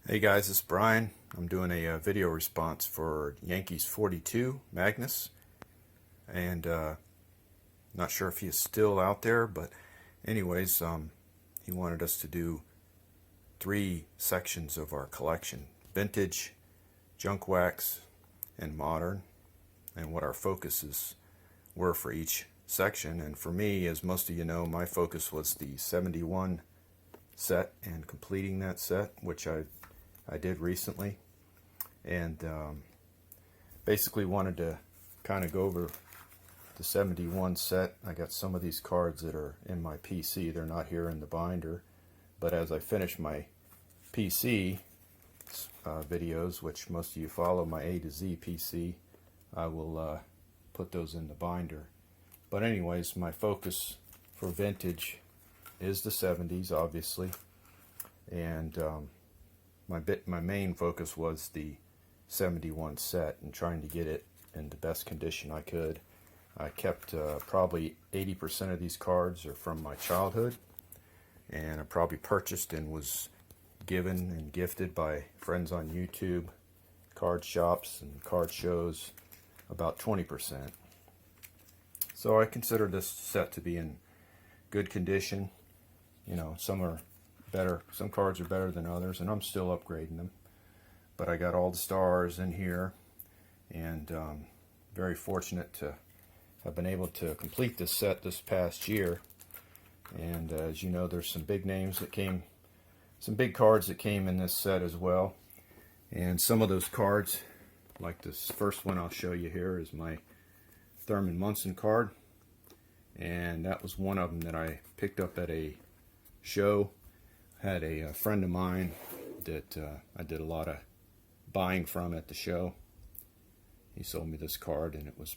Hey guys, this is Brian. I'm doing a video response for Yankees42 Magnus, and not sure if he is still out there, but anyways, he wanted us to do 3 sections of our collection: vintage, junk wax, and modern, and what our focuses were for each section. And for me, as most of you know, my focus was the 71 set and completing that set, which I did recently, and basically wanted to kind of go over the 71 set. I got some of these cards that are in my PC. They're not here in the binder, but as I finish my PC videos, which most of you follow my A to Z PC, I will put those in the binder. But anyways, my focus for vintage is the 70s, obviously, and my main focus was the 71 set and trying to get it in the best condition I could. I kept probably 80% of these cards are from my childhood, and I probably purchased and was given and gifted by friends on YouTube, card shops, and card shows, about 20%. So I consider this set to be in good condition. You know, some are better, some cards are better than others, and I'm still upgrading them. But I got all the stars in here, and very fortunate to have been able to complete this set this past year. And as you know, there's some big names that came, some big cards that came in this set as well. And some of those cards, like this first one I'll show you here, is my Thurman Munson card, and that was one of them that I picked up at a show. Had a friend of mine that I did a lot of buying from at the show. He sold me this card, and it was,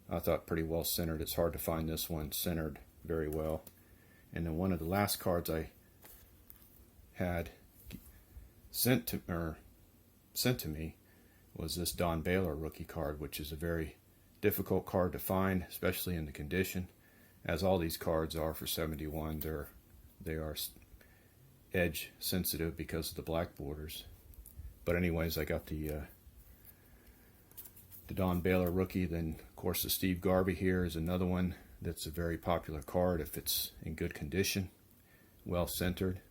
I thought, pretty well centered. It's hard to find this one centered very well. And then one of the last cards I had sent to me was this Don Baylor rookie card, which is a very difficult card to find, especially in the condition, as all these cards are for 71. They are edge sensitive because of the black borders. But anyways, I got the Don Baylor rookie. Then of course the Steve Garvey here is another one that's a very popular card if it's in good condition, well centered,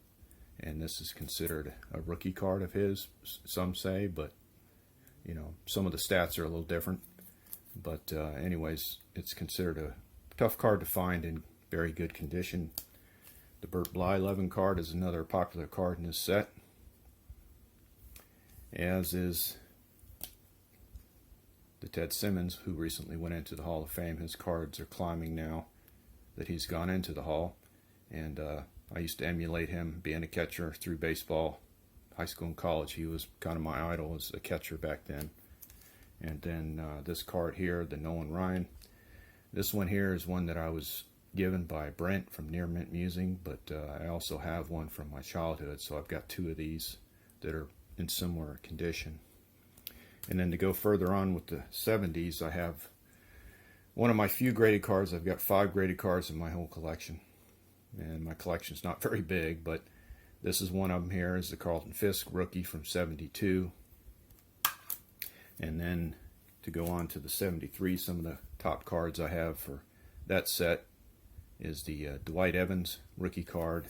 and this is considered a rookie card of his, some say, but you know, some of the stats are a little different. But anyways, it's considered a tough card to find in very good condition. The Bert Blyleven card is another popular card in this set, as is the Ted Simmons, who recently went into the Hall of Fame. His cards are climbing now that he's gone into the Hall, and I used to emulate him being a catcher through baseball, high school and college. He was kind of my idol as a catcher back then. And then this card here, the Nolan Ryan. This one here is one that I was given by Brent from Near Mint Musing, but I also have one from my childhood, so I've got 2 of these that are in similar condition. And then to go further on with the 70s, I have one of my few graded cards. I've got 5 graded cards in my whole collection, and my collection's not very big, but this is one of them here, is the Carlton Fisk rookie from 72. And then to go on to the 73, some of the top cards I have for that set is the Dwight Evans rookie card,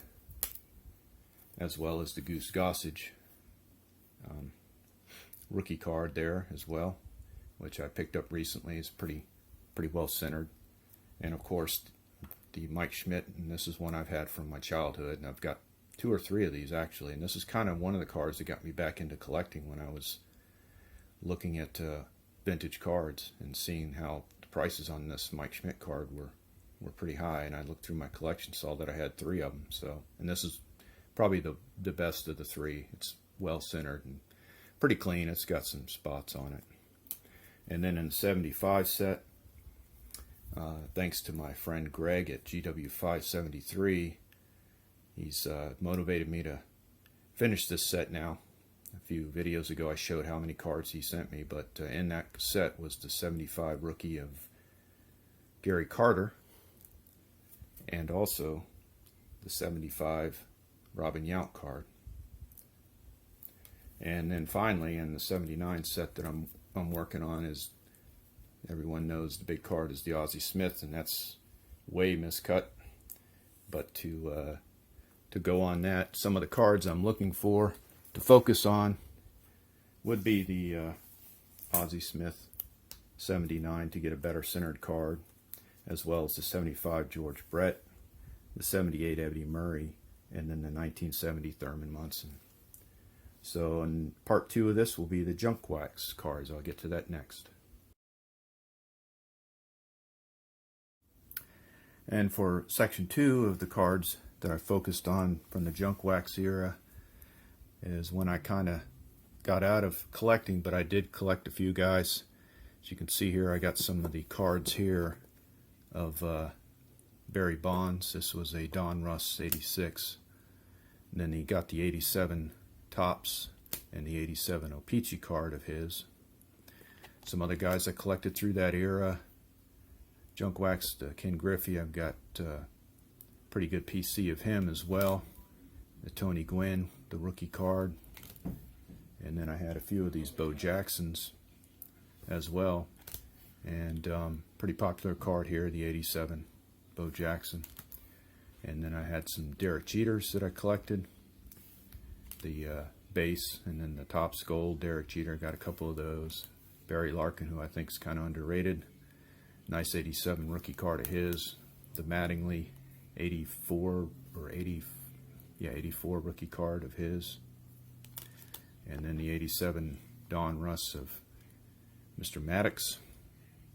as well as the Goose Gossage rookie card there as well, which I picked up recently. Is pretty well centered. And of course the Mike Schmidt, and this is one I've had from my childhood, and I've got 2 or 3 of these actually, and this is kind of one of the cards that got me back into collecting when I was looking at vintage cards and seeing how the prices on this Mike Schmidt card were pretty high, and I looked through my collection, saw that I had 3 of them. So, and this is probably the best of the 3. It's well centered and pretty clean. It's got some spots on it. And then in the 75 set, thanks to my friend Greg at GW573, he's motivated me to finish this set now. A few videos ago I showed how many cards he sent me, but in that set was the 75 rookie of Gary Carter, and also the 75 Robin Yount card. And then finally, in the 79 set that I'm working on, is, everyone knows the big card is the Ozzie Smith, and that's way miscut. But to go on that, some of the cards I'm looking for to focus on would be the Ozzie Smith 79 to get a better centered card, as well as the 75 George Brett, the 78 Eddie Murray, and then the 1970 Thurman Munson. So in part 2 of this will be the junk wax cards. I'll get to that next. And for section 2 of the cards that I focused on from the junk wax era is when I kind of got out of collecting, but I did collect a few guys. As you can see here, I got some of the cards here of Barry Bonds. This was a Don Russ 86. And then he got the 87 Topps and the 87 O-Pee-Chee card of his. Some other guys I collected through that era. Junk waxed Ken Griffey. I've got pretty good PC of him as well. The Tony Gwynn, the rookie card. And then I had a few of these Bo Jacksons as well. And pretty popular card here, the 87 Bo Jackson. And then I had some Derek Jeters that I collected. The base, and then the Topps Gold Derek Jeter, got a couple of those. Barry Larkin, who I think is kind of underrated. Nice 87 rookie card of his. The Mattingly 84 or 84 rookie card of his. And then the 87 Don Russ of Mr. Maddox.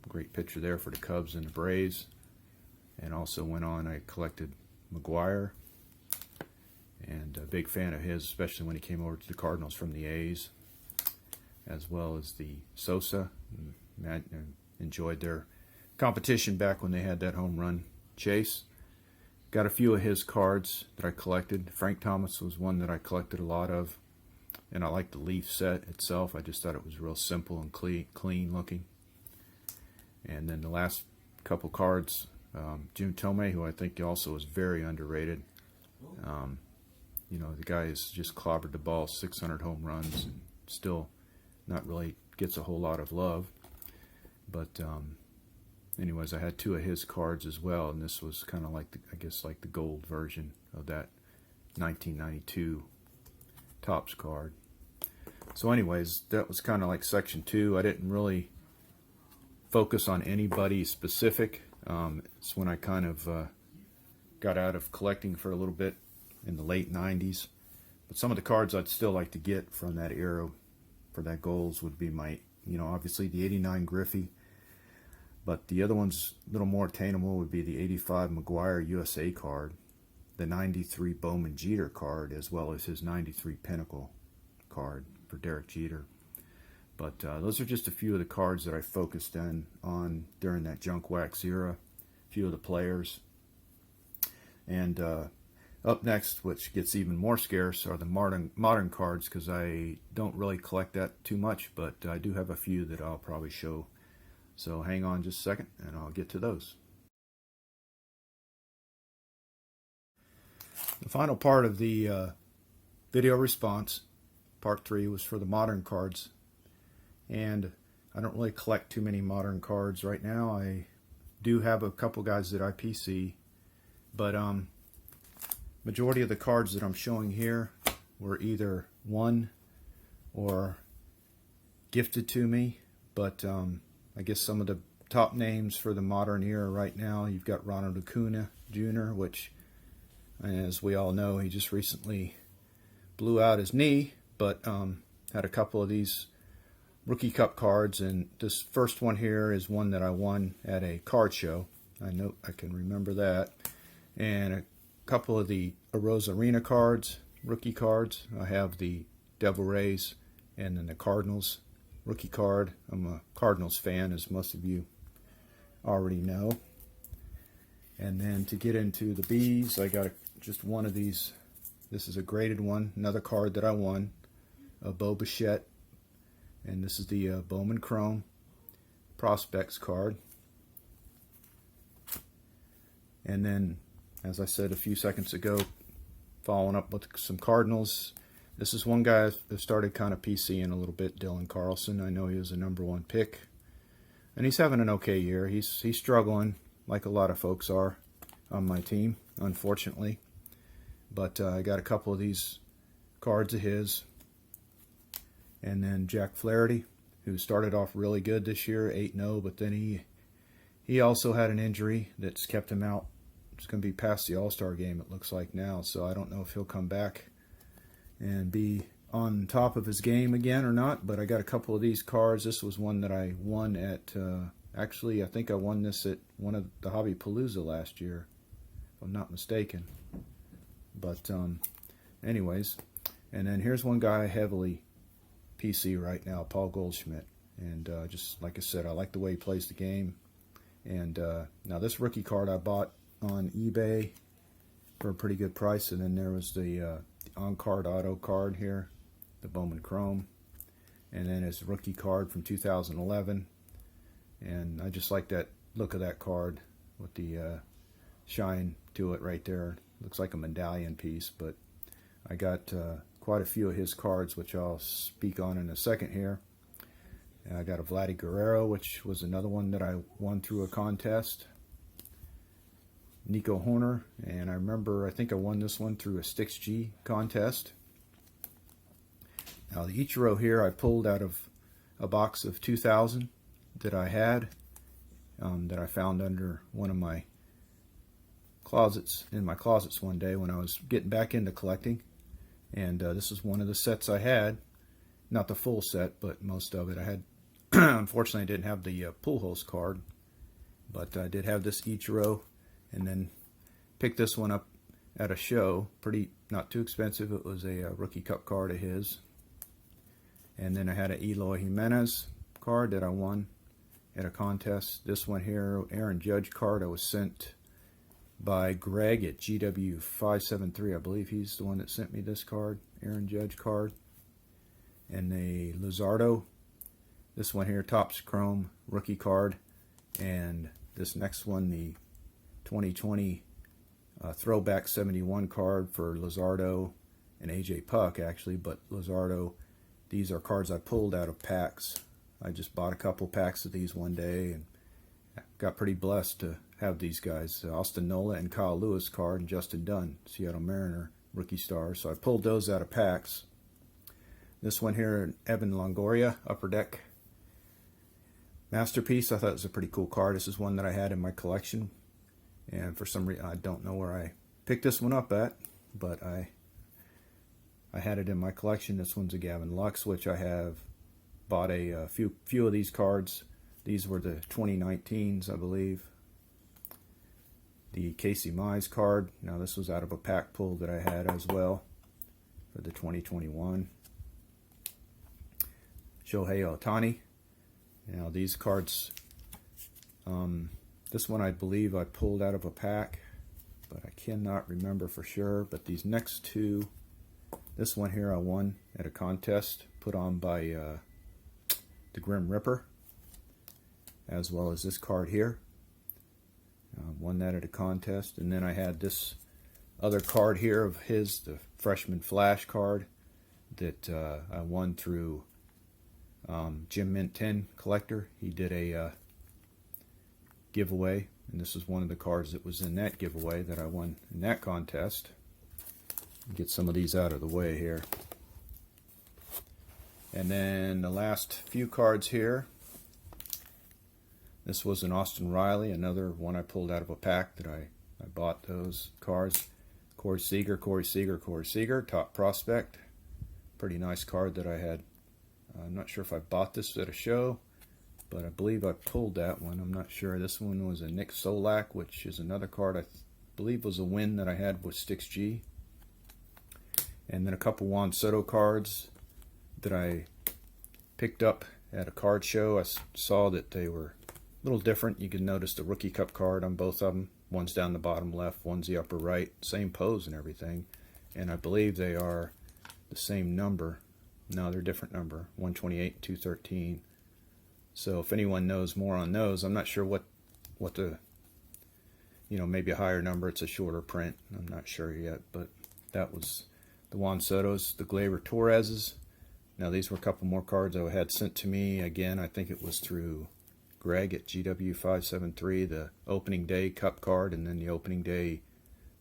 Great picture there for the Cubs and the Braves. And also went on, I collected McGuire. And a big fan of his, especially when he came over to the Cardinals from the A's. As well as the Sosa. Enjoyed their competition back when they had that home run chase. Got a few of his cards that I collected. Frank Thomas was one that I collected a lot of. And I like the Leaf set itself. I just thought it was real simple and clean looking. And then the last couple cards, Jim Thome, who I think also is very underrated. You know, the guy has just clobbered the ball, 600 home runs, and still not really gets a whole lot of love. But anyways, I had 2 of his cards as well, and this was kind of like, I guess, like the gold version of that 1992 Topps card. So anyways, that was kind of like section 2. I didn't really focus on anybody specific. It's when I kind of got out of collecting for a little bit in the late 90s. But some of the cards I'd still like to get from that era for that goals would be my, you know, obviously the 89 Griffey. But the other ones, a little more attainable, would be the 85 McGuire USA card, the 93 Bowman Jeter card, as well as his 93 Pinnacle card for Derek Jeter. But those are just a few of the cards that I focused on during that junk wax era. A few of the players. And up next, which gets even more scarce, are the modern cards, because I don't really collect that too much, but I do have a few that I'll probably show. So hang on just a second, and I'll get to those. The final part of the video response, part 3, was for the modern cards. And I don't really collect too many modern cards right now. I do have a couple guys that I PC, but majority of the cards that I'm showing here were either won or gifted to me. But I guess some of the top names for the modern era right now, you've got Ronald Acuna Jr., which, as we all know, he just recently blew out his knee, but had a couple of these Rookie Cup cards, and this first one here is one that I won at a card show. I know I can remember that. And a couple of the Arozarena cards, rookie cards. I have the Devil Rays and then the Cardinals rookie card. I'm a Cardinals fan, as most of you already know. And then to get into the B's, I got just one of these. This is a graded one, another card that I won, a Bo Bichette. And this is the Bowman Chrome Prospects card. And then, as I said a few seconds ago, following up with some Cardinals, This is one guy that started kind of PCing a little bit, Dylan Carlson. I know he was a #1 pick, and he's having an okay year. He's struggling like a lot of folks are on my team, unfortunately. But I got a couple of these cards of his. And then Jack Flaherty, who started off really good this year, 8-0, but then he also had an injury that's kept him out. It's going to be past the All-Star game, it looks like now, so I don't know if he'll come back and be on top of his game again or not. But I got a couple of these cards. This was one that I won at, actually I think I won this at one of the Hobby Palooza last year, if I'm not mistaken. But anyways, and then here's one guy heavily PC right now, Paul Goldschmidt. And just like I said, I like the way he plays the game. And now this rookie card I bought on eBay for a pretty good price. And then there was the on-card auto card here, the Bowman Chrome. And then his rookie card from 2011. And I just like that look of that card with the shine to it right there. Looks like a medallion piece, but I got quite a few of his cards, which I'll speak on in a second here. And I got a Vladdy Guerrero, which was another one that I won through a contest. Nico Horner, and I remember, I think I won this one through a Stix G contest. Now the Ichiro here I pulled out of a box of 2,000 that I had, that I found under one of my closets, in my closets one day when I was getting back into collecting. And this is one of the sets I had, not the full set, but most of it. I had, unfortunately I didn't have the Pujols card, but I did have this Ichiro, and then picked this one up at a show, pretty, not too expensive. It was a rookie cup card of his. And then I had an Eloy Jimenez card that I won at a contest. This one here, Aaron Judge card, I was sent by Greg at GW573. I believe he's the one that sent me this card, Aaron Judge card. And the Luzardo, this one here, Topps Chrome rookie card. And this next one, the 2020 Throwback 71 card for Luzardo and AJ Puck, actually. But Luzardo, these are cards I pulled out of packs. I just bought a couple packs of these one day and got pretty blessed to have these guys. Austin Nola and Kyle Lewis card, and Justin Dunn, Seattle Mariner rookie star. So I pulled those out of packs. This one here, Evan Longoria, Upper Deck Masterpiece. I thought it was a pretty cool card. This is one that I had in my collection, and for some reason I don't know where I picked this one up at, but I had it in my collection. This one's a Gavin Lux, which I have bought a few of these cards. These were the 2019s, I believe. The Casey Mize card. Now this was out of a pack pull that I had as well for the 2021. Shohei Ohtani. Now these cards, this one I believe I pulled out of a pack, but I cannot remember for sure. But these next two, this one here I won at a contest put on by the Grim Ripper, as well as this card here. Won that at a contest. And then I had this other card here of his, the Freshman Flash card, that I won through Jim Mint 10 Collector. He did a giveaway, and this is one of the cards that was in that giveaway that I won in that contest. Get some of these out of the way here. And then the last few cards here. This was an Austin Riley, another one I pulled out of a pack that I bought those cards. Corey Seager, top prospect. Pretty nice card that I had. I'm not sure if I bought this at a show, but I believe I pulled that one. I'm not sure. This one was a Nick Solak, which is another card I believe was a win that I had with Stix G. And then a couple Juan Soto cards that I picked up at a card show. I saw that they were a little different. You can notice the rookie cup card on both of them. One's down the bottom left, one's the upper right. Same pose and everything. And I believe they are the same number. No, they're different number. 128, 213. So if anyone knows more on those, I'm not sure what the, maybe a higher number. It's a shorter print. I'm not sure yet, but the Juan Sotos, the Gleyber Torreses. Now these were a couple more cards I had sent to me. Again, I think it was through Greg at GW573, the opening day cup card, and then the opening day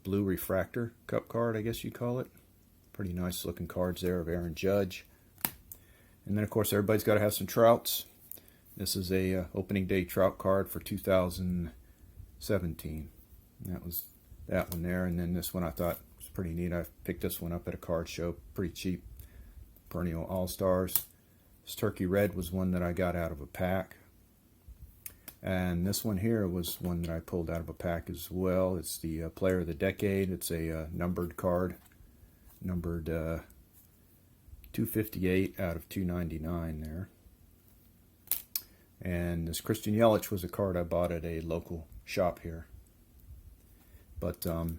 blue refractor cup card, I guess you call it. Pretty nice looking cards there of Aaron Judge. And then of course everybody's got to have some Trouts. This is a opening day Trout card for 2017. That was that one there. And then this one I thought was pretty neat. I picked this one up at a card show, pretty cheap. Perennial All-Stars. This Turkey Red was one that I got out of a pack. And this one here was one that I pulled out of a pack as well. It's the Player of the Decade. It's a numbered card, numbered 258 out of 299 there. And this Christian Yelich was a card I bought at a local shop here. But a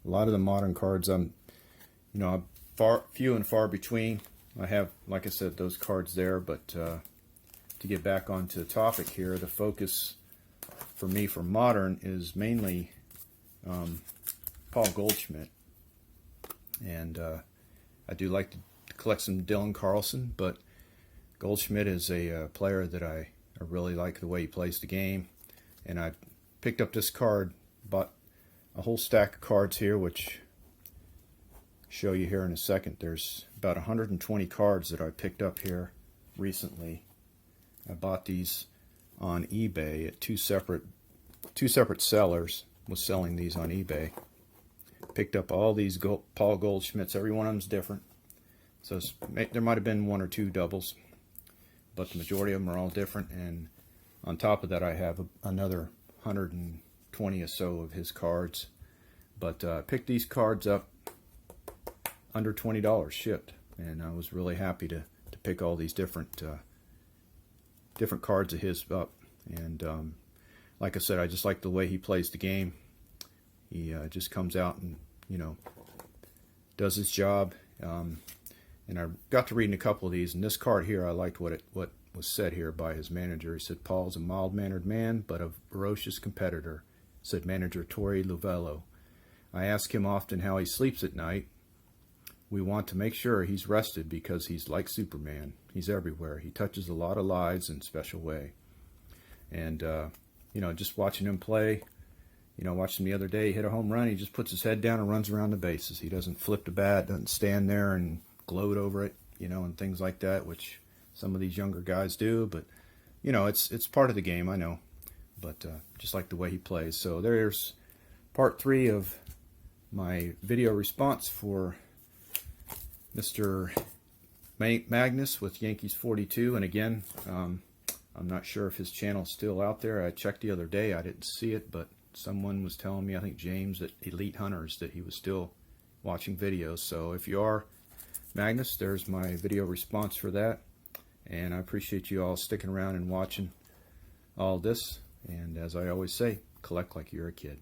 lot of the modern cards, few and far between. I have, like I said, those cards there, but to get back onto the topic here, the focus for me for modern is mainly Paul Goldschmidt. And I do like to collect some Dylan Carlson, but Goldschmidt is a player that I really like the way he plays the game. And I picked up this card, bought a whole stack of cards here, which show you here in a second. There's about 120 cards that I picked up here recently. I bought these on eBay at two separate sellers was selling these on eBay. Picked up all these Paul Goldschmidts. Every one of them's different. So there might have been one or two doubles, but the majority of them are all different. And on top of that, I have another 120 or so of his cards. But I picked these cards up under $20 shipped, and I was really happy to pick all these different cards of his up. And like I said, I just like the way he plays the game. He just comes out and does his job. And I got to reading a couple of these, and this card here, I liked what was said here by his manager. He said, "Paul's a mild-mannered man, but a ferocious competitor," said manager Torey Luvello. "I ask him often how he sleeps at night. We want to make sure he's rested because he's like Superman. He's everywhere. He touches a lot of lives in a special way." And, just watching him play, watching him the other day, he hit a home run. He just puts his head down and runs around the bases. He doesn't flip the bat, doesn't stand there and gloat over it, and things like that, which some of these younger guys do. But, it's part of the game, I know. But just like the way he plays. So there's part 3 of my video response for Mr. Magnus with Yankees42. And again, I'm not sure if his channel's still out there. I checked the other day. I didn't see it, but someone was telling me, I think James at Elite Hunters, that he was still watching videos. So if you are, Magnus, there's my video response for that. And I appreciate you all sticking around and watching all this. And as I always say, collect like you're a kid.